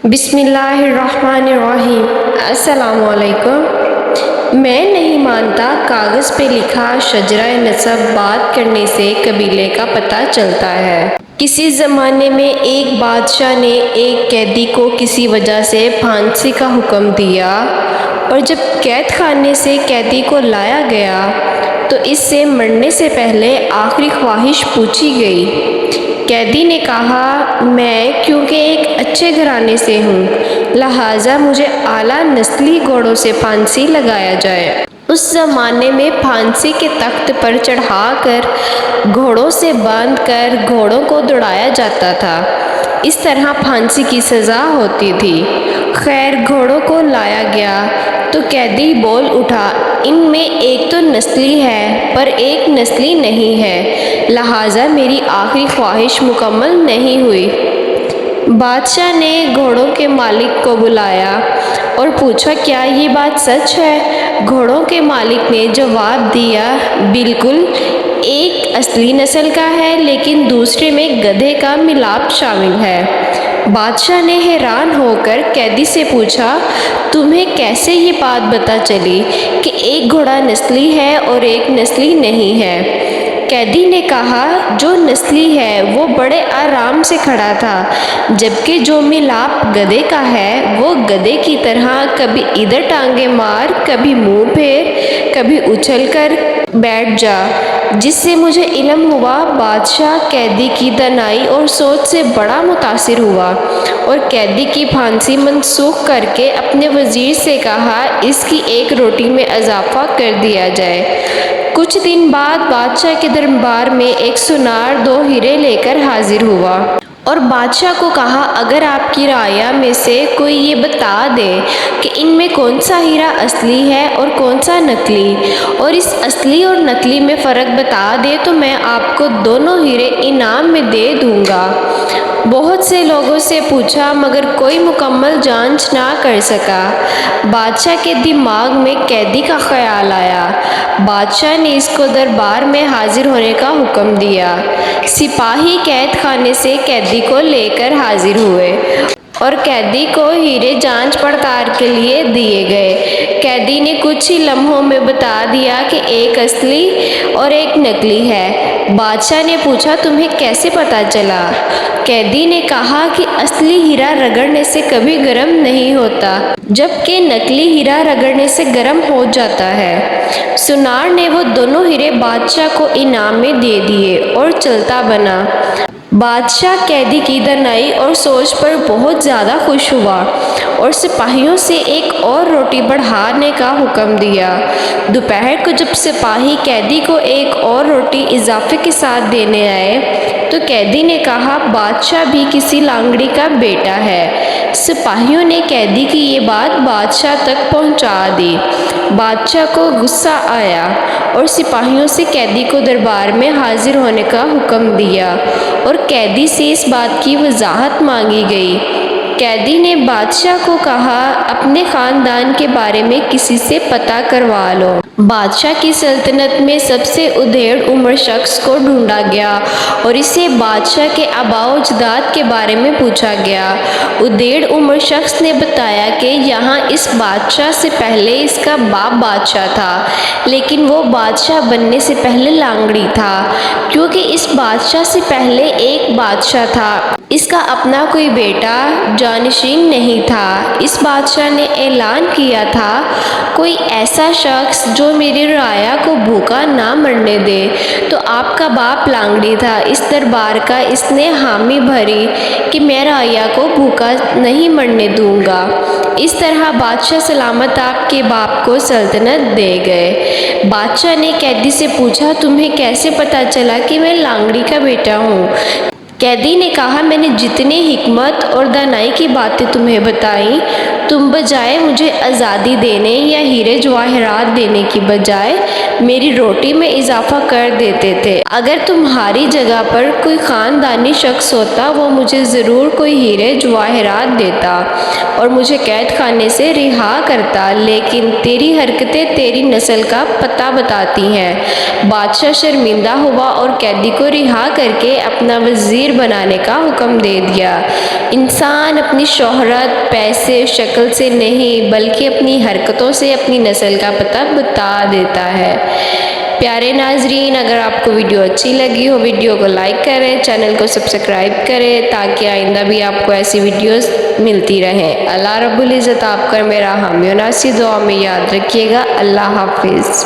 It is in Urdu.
بسم اللہ الرحمن الرحیم۔ السلام علیکم۔ میں نہیں مانتا کاغذ پہ لکھا شجرہ نسب بات کرنے سے قبیلے کا پتہ چلتا ہے۔ کسی زمانے میں ایک بادشاہ نے ایک قیدی کو کسی وجہ سے پھانسی کا حکم دیا، اور جب قید خانے سے قیدی کو لایا گیا تو اس سے مرنے سے پہلے آخری خواہش پوچھی گئی۔ قیدی نے کہا، میں کیونکہ ایک اچھے گھرانے سے ہوں، لہٰذا مجھے اعلیٰ نسلی گھوڑوں سے پھانسی لگایا جائے۔ اس زمانے میں پھانسی کے تخت پر چڑھا کر گھوڑوں سے باندھ کر گھوڑوں کو دوڑایا جاتا تھا۔ اس طرح پھانسی کی سزا ہوتی تھی۔ خیر، گھوڑوں کو لایا گیا تو قیدی بول اٹھا، ان میں ایک تو نسلی ہے پر ایک نسلی نہیں ہے، لہٰذا میری آخری خواہش مکمل نہیں ہوئی۔ بادشاہ نے گھوڑوں کے مالک کو بلایا اور پوچھا، کیا یہ بات سچ ہے؟ گھوڑوں کے مالک نے جواب دیا، بالکل، ایک اصلی نسل کا ہے لیکن دوسرے میں گدھے کا ملاپ شامل ہے۔ بادشاہ نے حیران ہو کر قیدی سے پوچھا، تمہیں کیسے یہ بات پتہ چلی کہ ایک گھوڑا نسلی ہے اور ایک نسلی نہیں ہے؟ قیدی نے کہا، جو نسلی ہے وہ بڑے آرام سے کھڑا تھا، جبکہ جو ملاپ گدھے کا ہے وہ گدھے کی طرح کبھی ادھر ٹانگیں مار، کبھی منہ پھیر، کبھی اچھل کر بیٹھ جا، جس سے مجھے علم ہوا۔ بادشاہ قیدی کی دانائی اور سوچ سے بڑا متاثر ہوا اور قیدی کی پھانسی منسوخ کر کے اپنے وزیر سے کہا، اس کی ایک روٹی میں اضافہ کر دیا جائے۔ کچھ دن بعد بادشاہ کے دربار میں ایک سونار 2 ہیرے لے کر حاضر ہوا اور بادشاہ کو کہا، اگر آپ کی رعایا میں سے کوئی یہ بتا دے کہ ان میں کون سا ہیرا اصلی ہے اور کون سا نقلی، اور اس اصلی اور نقلی میں فرق بتا دے تو میں آپ کو دونوں ہیرے انعام میں دے دوں گا۔ بہت سے لوگوں سے پوچھا مگر کوئی مکمل جانچ نہ کر سکا۔ بادشاہ کے دماغ میں قیدی کا خیال آیا۔ بادشاہ نے اس کو دربار میں حاضر ہونے کا حکم دیا۔ سپاہی قید خانے سے قیدی کو لے کر حاضر ہوئے اور قیدی کو ہیرے جانچ پڑتال کے لیے دیے گئے۔ قیدی نے کچھ ہی لمحوں میں بتا دیا کہ ایک اصلی اور ایک نقلی ہے۔ بادشاہ نے پوچھا، تمہیں کیسے پتہ چلا؟ قیدی نے کہا کہ اصلی ہیرا رگڑنے سے کبھی گرم نہیں ہوتا، جبکہ نقلی ہیرا رگڑنے سے گرم ہو جاتا ہے۔ سونار نے وہ دونوں ہیرے بادشاہ کو انعام میں دے دیے اور چلتا بنا۔ بادشاہ قیدی کی دانائی اور سوچ پر بہت زیادہ خوش ہوا اور سپاہیوں سے ایک اور روٹی بڑھانے کا حکم دیا۔ دوپہر کو جب سپاہی قیدی کو ایک اور روٹی اضافے کے ساتھ دینے آئے تو قیدی نے کہا، بادشاہ بھی کسی لانگڑی کا بیٹا ہے۔ سپاہیوں نے قیدی کی یہ بات بادشاہ تک پہنچا دی۔ بادشاہ کو غصہ آیا اور سپاہیوں سے قیدی کو دربار میں حاضر ہونے کا حکم دیا اور قیدی سے اس بات کی وضاحت مانگی گئی۔ قیدی نے بادشاہ کو کہا، اپنے خاندان کے بارے میں کسی سے پتہ کروا لو۔ بادشاہ کی سلطنت میں سب سے ادھیڑ عمر شخص کو ڈھونڈا گیا اور اسے بادشاہ کے آباء و اجداد کے بارے میں پوچھا گیا۔ ادھیڑ عمر شخص نے بتایا کہ یہاں اس بادشاہ سے پہلے اس کا باپ بادشاہ تھا، لیکن وہ بادشاہ بننے سے پہلے لانگڑی تھا، کیونکہ اس بادشاہ سے پہلے ایک بادشاہ تھا، اس کا اپنا کوئی بیٹا جانشین نہیں تھا۔ اس بادشاہ نے اعلان کیا تھا، کوئی ایسا شخص جو میری رعایا کو بھوکا نہ مرنے دے، تو آپ کا باپ لانگڑی تھا۔ اس دربار کا اس نے حامی بھری کہ میں رعایا کو بھوکا نہیں مرنے دوں گا۔ اس طرح بادشاہ سلامت آپ کے باپ کو سلطنت دے گئے۔ بادشاہ نے قیدی سے پوچھا، تمہیں کیسے پتہ چلا کہ میں لانگڑی کا بیٹا ہوں؟ قیدی نے کہا، میں نے جتنی حکمت اور دانائی کی باتیں تمہیں بتائیں تم بجائے مجھے آزادی دینے یا ہیرے جواہرات دینے کی بجائے میری روٹی میں اضافہ کر دیتے تھے۔ اگر تمہاری جگہ پر کوئی خاندانی شخص ہوتا وہ مجھے ضرور کوئی ہیرے جواہرات دیتا اور مجھے قید خانے سے رہا کرتا، لیکن تیری حرکتیں تیری نسل کا پتہ بتاتی ہیں۔ بادشاہ شرمندہ ہوا اور قیدی کو رہا کر کے اپنا وزیر بنانے کا حکم دے دیا۔ انسان اپنی شہرت، پیسے، شکل سے نہیں بلکہ اپنی حرکتوں سے اپنی نسل کا پتہ بتا دیتا ہے۔ پیارے ناظرین، اگر آپ کو ویڈیو اچھی لگی ہو ویڈیو کو لائک کریں، چینل کو سبسکرائب کریں تاکہ آئندہ بھی آپ کو ایسی ویڈیوز ملتی رہیں۔ اللہ رب العزت آپ کا میرا حامی و ناصر، دعا میں یاد رکھیے گا۔ اللہ حافظ۔